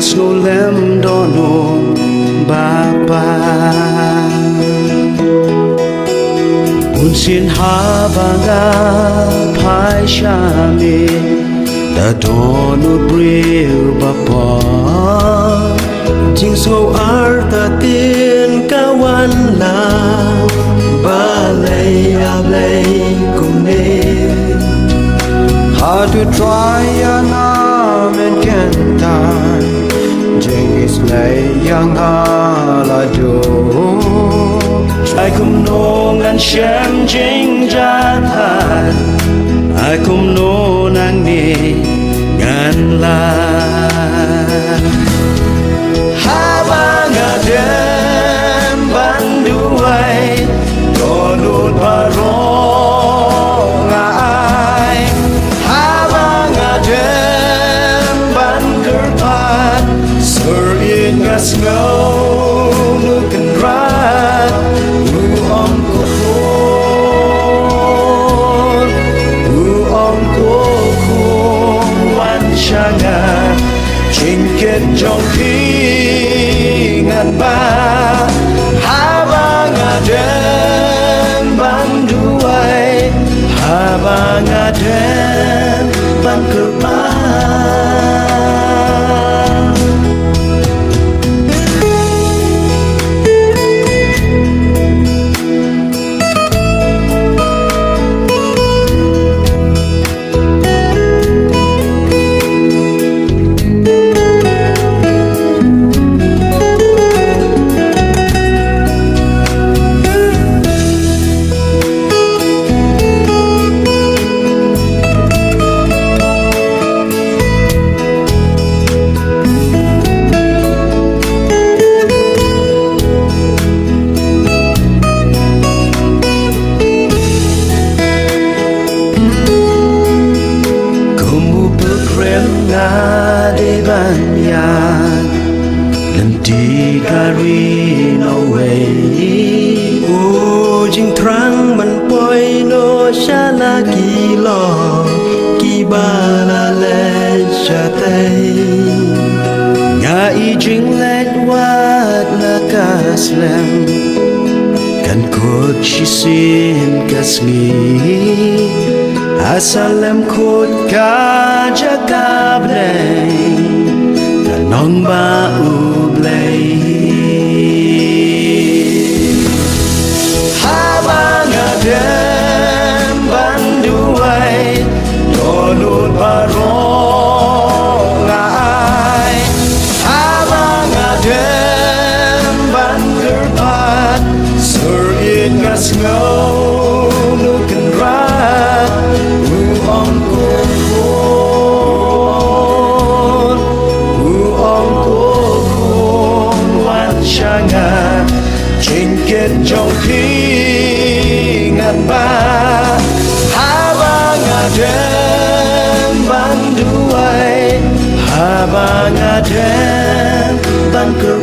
slolem dono baba unsin habanga pai shame da dono breu bapa jing so arta tin kawan la balai ablai kumne how to try anam and kentan jengis lay yang ala do ai kum no ngan shem jing jatan ai kum no nang ni ngan la habanga dem banduai donut barong ai habanga dem bangerpat sur in gas ngau nu kan rat u om ko wan changa Chinket jong pingan ba habang adem banduai habang adem bangkerpa de banyan lenti kari no way u jing trang man poi no shala ki lo ki bala le chatei nga I jing let wat na kaslem kan kot shisin kasmi asalem kot ka jakablay tanong ba ublay habang adem banduay donut barong ay habang adem bangerpat sur in gas ngau nu kan rat om ko wan changa Chinket jong pingan ba habang adem banduai habang adem bangker